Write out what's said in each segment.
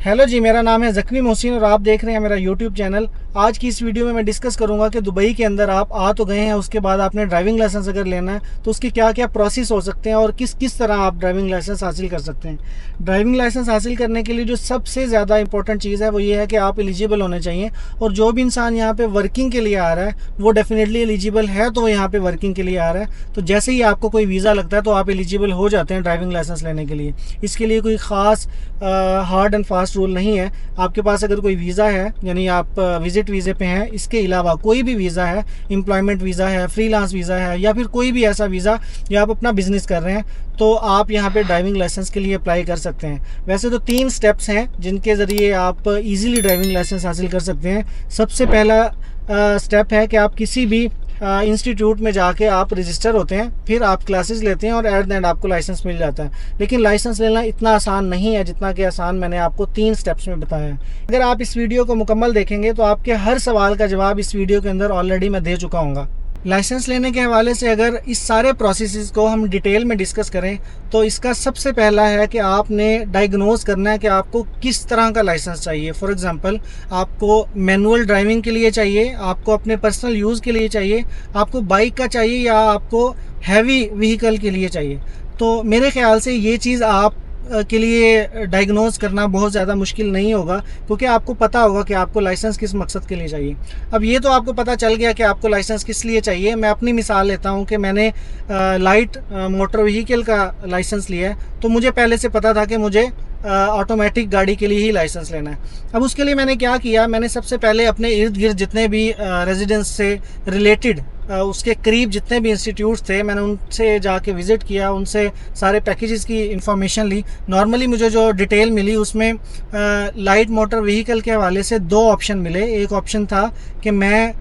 Hello जी, मेरा नाम है ज़ख्मी मोहसिन और आप देख रहे हैं मेरा यूट्यूब चैनल। आज की इस वीडियो में मैं डिस्कस करूंगा कि दुबई के अंदर आप आ तो गए हैं, उसके बाद आपने ड्राइविंग लाइसेंस अगर लेना है तो उसके क्या क्या प्रोसेस हो सकते हैं और किस किस तरह आप ड्राइविंग लाइसेंस हासिल कर सकते हैं। ड्राइविंग लाइसेंस हासिल करने के लिए जो सबसे ज़्यादा इंपॉर्टेंट चीज़ है वो ये है कि आप एलिजिबल होने चाहिए। और जो भी इंसान यहाँ पर वर्किंग के लिए आ रहा है वो डेफिनेटली एलिजिबल है, तो वो यहाँ पर वर्किंग के लिए आ रहा है। तो जैसे ही आपको कोई वीज़ा लगता है तो आप एलिजिबल हो जाते हैं ड्राइविंग लाइसेंस लेने के लिए। इसके लिए कोई ख़ास हार्ड एंड फास्ट रूल नहीं है। आपके पास अगर कोई वीज़ा है, यानी आप विजिट वीज़े पे हैं, इसके अलावा कोई भी वीज़ा है, एम्प्लॉयमेंट वीज़ा है, फ्रीलांस वीज़ा है, या फिर कोई भी ऐसा वीज़ा या आप अपना बिजनेस कर रहे हैं, तो आप यहाँ पे ड्राइविंग लाइसेंस के लिए अप्लाई कर सकते हैं। वैसे तो 3 स्टेप्स हैं जिनके ज़रिए आप इजीली ड्राइविंग लाइसेंस हासिल कर सकते हैं। सबसे पहला स्टेप है कि आप किसी भी इंस्टीट्यूट में जाके आप रजिस्टर होते हैं, फिर आप क्लासेस लेते हैं और एट द एंड आपको लाइसेंस मिल जाता है। लेकिन लाइसेंस लेना इतना आसान नहीं है जितना कि आसान मैंने आपको 3 स्टेप्स में बताया है। अगर आप इस वीडियो को मुकम्मल देखेंगे तो आपके हर सवाल का जवाब इस वीडियो के अंदर ऑलरेडी मैं दे चुका हूँगा। लाइसेंस लेने के हवाले से अगर इस सारे प्रोसेस को हम डिटेल में डिस्कस करें तो इसका सबसे पहला है कि आपने डायग्नोज करना है कि आपको किस तरह का लाइसेंस चाहिए। फॉर एग्जांपल, आपको मैनुअल ड्राइविंग के लिए चाहिए, आपको अपने पर्सनल यूज़ के लिए चाहिए, आपको बाइक का चाहिए, या आपको हैवी व्हीकल के लिए चाहिए। तो मेरे ख्याल से ये चीज़ आप के लिए डायग्नोज करना बहुत ज़्यादा मुश्किल नहीं होगा, क्योंकि आपको पता होगा कि आपको लाइसेंस किस मकसद के लिए चाहिए। अब ये तो आपको पता चल गया कि आपको लाइसेंस किस लिए चाहिए। मैं अपनी मिसाल लेता हूँ कि मैंने लाइट मोटर व्हीकल का लाइसेंस लिया है, तो मुझे पहले से पता था कि मुझे ऑटोमेटिक गाड़ी के लिए ही लाइसेंस लेना है। अब उसके लिए मैंने क्या किया, मैंने सबसे पहले अपने इर्द गिर्द जितने भी रेजिडेंस से रिलेटेड उसके करीब जितने भी इंस्टीट्यूट्स थे, मैंने उनसे जाके विज़िट किया, उनसे सारे पैकेजेस की इंफॉर्मेशन ली। नॉर्मली मुझे जो डिटेल मिली उसमें लाइट मोटर व्हीकल के हवाले से 2 ऑप्शन मिले। एक ऑप्शन था कि मैं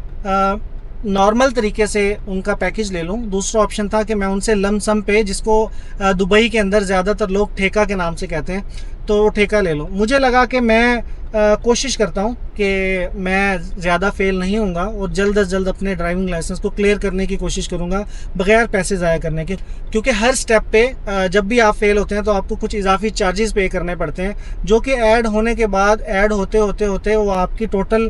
नॉर्मल तरीके से उनका पैकेज ले लूँ, दूसरा ऑप्शन था कि मैं उनसे लमसम पे, जिसको दुबई के अंदर ज़्यादातर लोग ठेका के नाम से कहते हैं, तो ठेका ले लूँ। मुझे लगा कि मैं कोशिश करता हूँ कि मैं ज़्यादा फेल नहीं होऊंगा और जल्द अज जल्द अपने ड्राइविंग लाइसेंस को क्लियर करने की कोशिश करूँगा बगैर पैसे ज़ाया करने के। क्योंकि हर स्टेप पे जब भी आप फेल होते हैं तो आपको कुछ इजाफी चार्जेस पे करने पड़ते हैं, जो कि ऐड होने के बाद ऐड होते होते वो आपकी टोटल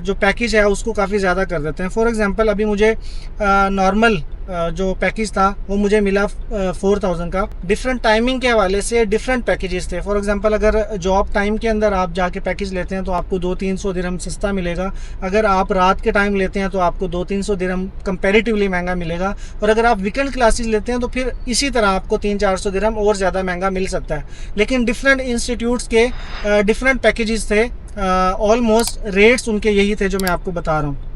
जो पैकेज है उसको काफ़ी ज़्यादा कर देते हैं। फॉर एग्ज़ाम्पल, अभी मुझे नॉर्मल जो पैकेज था वो मुझे मिला 4000 का। डिफरेंट टाइमिंग के हवाले से डिफरेंट पैकेजेस थे। फॉर एग्जांपल, अगर जॉब टाइम के अंदर आप जाके पैकेज लेते हैं तो आपको 200-300 दिरहम सस्ता मिलेगा। अगर आप रात के टाइम लेते हैं तो आपको 200-300 दिरहम कंपैरेटिवली महंगा मिलेगा। और अगर आप वीकेंड क्लासेस लेते हैं तो फिर इसी तरह आपको 300-400 दिरहम और ज़्यादा महंगा मिल सकता है। लेकिन डिफरेंट इंस्टीट्यूट्स के डिफरेंट पैकेजेस थे, ऑलमोस्ट रेट्स उनके यही थे जो मैं आपको बता रहा हूँ।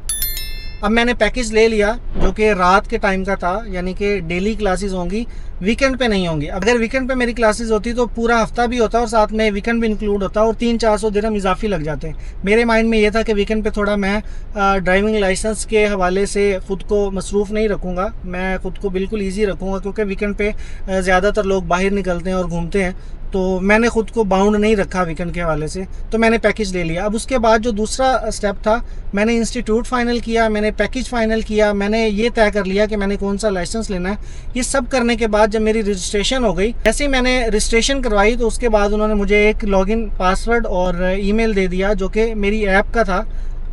अब मैंने पैकेज ले लिया जो कि रात के टाइम का था, यानी कि डेली क्लासेस होंगी, वीकेंड पे नहीं होंगी। अगर वीकेंड पे मेरी क्लासेस होती तो पूरा हफ्ता भी होता और साथ में वीकेंड भी इंक्लूड होता और 300-400 दिरहम इजाफी लग जाते। मेरे माइंड में ये था कि वीकेंड पे थोड़ा मैं ड्राइविंग लाइसेंस के हवाले से ख़ुद को मसरूफ़ नहीं रखूँगा, मैं ख़ुद को बिल्कुल ईजी रखूँगा, क्योंकि वीकेंड पे ज़्यादातर लोग बाहर निकलते हैं और घूमते हैं, तो मैंने ख़ुद को बाउंड नहीं रखा वीकेंड के हवाले से, तो मैंने पैकेज ले लिया। अब उसके बाद जो दूसरा स्टेप था, मैंने इंस्टीट्यूट फ़ाइनल किया, मैंने पैकेज फ़ाइनल किया, मैंने ये तय कर लिया कि मैंने कौन सा लाइसेंस लेना है। ये सब करने के बाद जब मेरी रजिस्ट्रेशन हो गई, जैसे ही मैंने रजिस्ट्रेशन करवाई तो उसके बाद उन्होंने मुझे एक लॉगिन पासवर्ड और ईमेल दे दिया जो कि मेरी ऐप का था।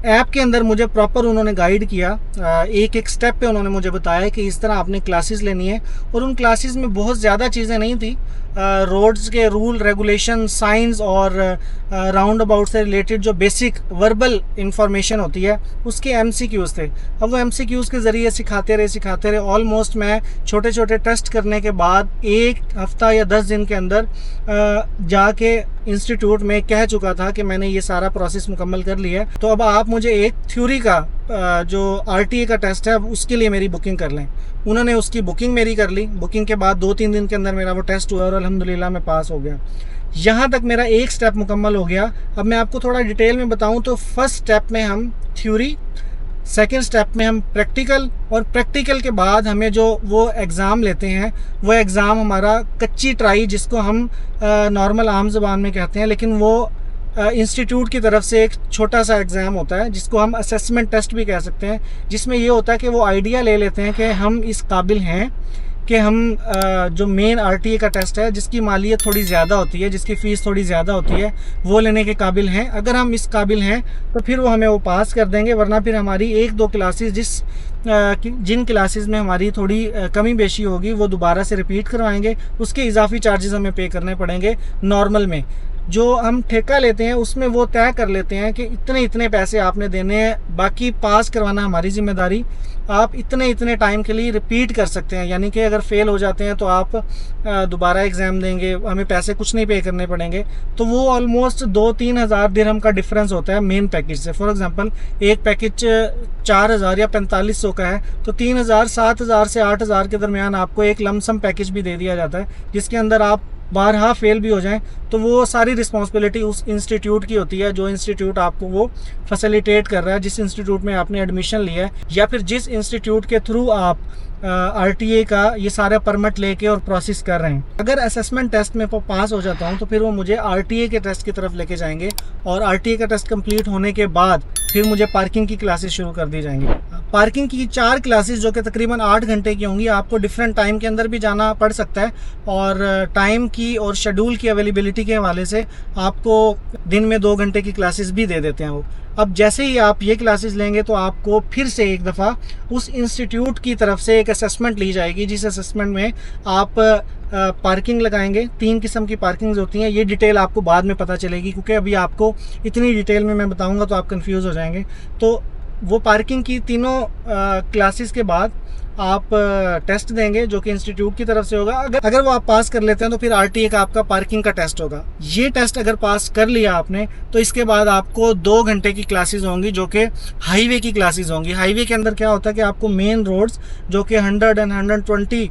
ऐप के अंदर मुझे प्रॉपर उन्होंने गाइड किया, एक एक स्टेप पे उन्होंने मुझे बताया कि इस तरह आपने क्लासेस लेनी है। और उन क्लासेस में बहुत ज़्यादा चीज़ें नहीं थी, रोड्स के रूल रेगुलेशन, साइंस और राउंड अबाउट से रिलेटेड जो बेसिक वर्बल इंफॉर्मेशन होती है उसके MCQs थे। अब वो MCQs के ज़रिए सिखाते रहे। ऑलमोस्ट मैं छोटे छोटे टेस्ट करने के बाद 1 हफ़्ता या 10 दिन के अंदर जाके इंस्टीट्यूट में कह चुका था कि मैंने ये सारा प्रोसेस मुकम्मल कर लिया है। तो अब आप मुझे एक थ्योरी का जो RTA का टेस्ट है उसके लिए मेरी बुकिंग कर लें। उन्होंने उसकी बुकिंग मेरी कर ली। बुकिंग के बाद 2-3 दिन के अंदर मेरा वो टेस्ट हुआ और अल्हम्दुलिल्लाह मैं पास हो गया। यहाँ तक मेरा एक स्टेप मुकम्मल हो गया। अब मैं आपको थोड़ा डिटेल में बताऊँ तो फर्स्ट स्टेप में हम थ्योरी, सेकेंड स्टेप में हम प्रैक्टिकल, और प्रैक्टिकल के बाद हमें जो वो एग्ज़ाम लेते हैं वो एग्ज़ाम हमारा कच्ची ट्राई, जिसको हम नॉर्मल आम ज़बान में कहते हैं, लेकिन वो इंस्टीट्यूट की तरफ से एक छोटा सा एग्ज़ाम होता है जिसको हम असेसमेंट टेस्ट भी कह सकते हैं, जिसमें ये होता है कि वो आइडिया ले लेते हैं कि हम इस काबिल हैं कि हम जो मेन RTA का टेस्ट है, जिसकी मालियत थोड़ी ज़्यादा होती है, जिसकी फ़ीस थोड़ी ज़्यादा होती है, वो लेने के काबिल हैं। अगर हम इस काबिल हैं तो फिर वो हमें वो पास कर देंगे, वरना फिर हमारी 1-2 क्लासेस जिन क्लासेस में हमारी थोड़ी कमी बेशी होगी वो दोबारा से रिपीट करवाएंगे। उसके इजाफी चार्जेस हमें पे करने पड़ेंगे। नॉर्मल में जो हम ठेका लेते हैं उसमें वो तय कर लेते हैं कि इतने इतने पैसे आपने देने हैं, बाकी पास करवाना हमारी जिम्मेदारी। आप इतने इतने टाइम के लिए रिपीट कर सकते हैं, यानी कि अगर फेल हो जाते हैं तो आप दोबारा एग्ज़ाम देंगे, हमें पैसे कुछ नहीं पे करने पड़ेंगे। तो वो ऑलमोस्ट 2-3 हज़ार दिरहम का डिफरेंस होता है मेन पैकेज से। फॉर एग्जांपल एक पैकेज 4,000 या 4500 का है, तो 3,000, 7,000 से 8,000 के दरमियान आपको एक लमसम पैकेज भी दे दिया जाता है, जिसके अंदर आप बारहा फेल भी हो जाएं तो वो सारी रिस्पॉन्सिबिलिटी उस इंस्टीट्यूट की होती है, जो इंस्टीट्यूट आपको वो फैसिलिटेट कर रहा है, जिस इंस्टीट्यूट में आपने एडमिशन लिया है, या फिर जिस इंस्टीट्यूट के थ्रू आप RTA का ये सारा परमिट लेके और प्रोसेस कर रहे हैं। अगर असेसमेंट टेस्ट में पास हो जाता हूँ तो फिर वो मुझे RTA के टेस्ट की तरफ लेके जाएंगे, और RTA का टेस्ट कंप्लीट होने के बाद फिर मुझे पार्किंग की क्लासेस शुरू कर दी जाएंगी। पार्किंग की 4 क्लासेस जो कि तकरीबन 8 घंटे की होंगी, आपको डिफरेंट टाइम के अंदर भी जाना पड़ सकता है, और टाइम की और शेड्यूल की अवेलेबिलिटी के हवाले से आपको दिन में 2 घंटे की क्लासेस भी दे देते हैं वो। अब जैसे ही आप ये क्लासेस लेंगे तो आपको फिर से एक दफ़ा उस इंस्टीट्यूट की तरफ से एक असेसमेंट ली जाएगी, जिस असेसमेंट में आप पार्किंग लगाएंगे। 3 किस्म की पार्किंग्स होती हैं, ये डिटेल आपको बाद में पता चलेगी, क्योंकि अभी आपको इतनी डिटेल में मैं बताऊंगा तो आप कंफ्यूज हो जाएंगे। तो वो पार्किंग की तीनों क्लासेस के बाद आप टेस्ट देंगे, जो कि इंस्टीट्यूट की तरफ से होगा। अगर वो आप पास कर लेते हैं तो फिर RTA का आपका पार्किंग का टेस्ट होगा। ये टेस्ट अगर पास कर लिया आपने तो इसके बाद आपको 2 घंटे की क्लासेस होंगी, जो कि हाईवे की क्लासेस होंगी। हाईवे के अंदर क्या होता है कि आपको मेन रोड्स जो कि 100 और 120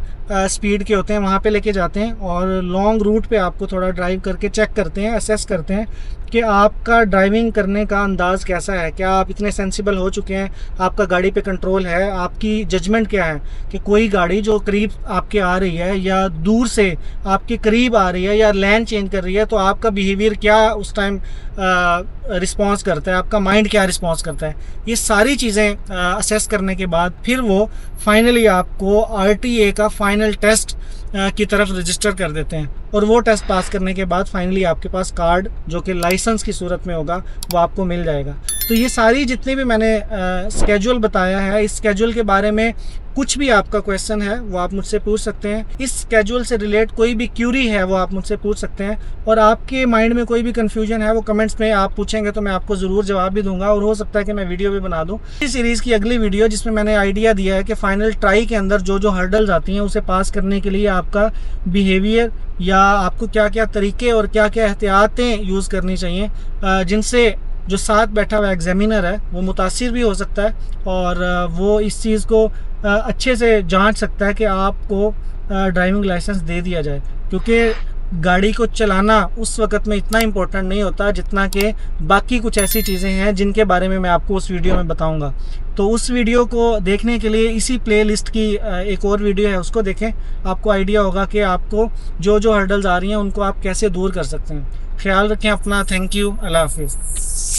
स्पीड के होते हैं वहाँ पे लेके जाते हैं, और लॉन्ग रूट पे आपको थोड़ा ड्राइव करके चेक करते हैं, असेस करते हैं कि आपका ड्राइविंग करने का अंदाज़ कैसा है, क्या आप इतने सेंसिबल हो चुके हैं, आपका गाड़ी पे कंट्रोल है, आपकी जजमेंट क्या है कि कोई गाड़ी जो करीब आपके आ रही है या दूर से आपके करीब आ रही है या लेन चेंज कर रही है, तो आपका बिहेवियर क्या उस टाइम रिस्पॉन्स करता है, आपका माइंड क्या रिस्पॉन्स करता है। ये सारी चीज़ें असेस करने के बाद फिर वो फाइनली आपको RTA का फाइनल टेस्ट की तरफ रजिस्टर कर देते हैं, और वो टेस्ट पास करने के बाद फाइनली आपके पास कार्ड जो कि लाइसेंस की सूरत में होगा वो आपको मिल जाएगा। तो ये सारी जितने भी मैंने स्केड्यूल बताया है, इस स्केड्यूल के बारे में कुछ भी आपका क्वेश्चन है वो आप मुझसे पूछ सकते हैं। इस स्केड्यूल से रिलेट कोई भी क्यूरी है वो आप मुझसे पूछ सकते हैं, और आपके माइंड में कोई भी कन्फ्यूजन है वो कमेंट्स में आप पूछेंगे तो मैं आपको ज़रूर जवाब भी दूंगा, और हो सकता है कि मैं वीडियो भी बना दूं। इस सीरीज़ की अगली वीडियो जिसमें मैंने आइडिया दिया है कि फाइनल ट्राई के अंदर जो जो हर्डल्स आती हैं उसे पास करने के लिए आपका बिहेवियर या आपको क्या क्या तरीके और क्या क्या एहतियातें यूज़ करनी चाहिए, जिनसे जो साथ बैठा हुआ एग्जामिनर है वो मुतासिर भी हो सकता है, और वो इस चीज़ को अच्छे से जांच सकता है कि आपको ड्राइविंग लाइसेंस दे दिया जाए। क्योंकि गाड़ी को चलाना उस वक़्त में इतना इम्पोर्टेंट नहीं होता जितना कि बाकी कुछ ऐसी चीज़ें हैं जिनके बारे में मैं आपको उस वीडियो में बताऊंगा। तो उस वीडियो को देखने के लिए इसी प्लेलिस्ट की एक और वीडियो है, उसको देखें, आपको आइडिया होगा कि आपको जो जो हर्डल्स आ रही हैं उनको आप कैसे दूर कर सकते हैं। ख्याल रखें अपना। Thank you. अल्लाह हाफिज़।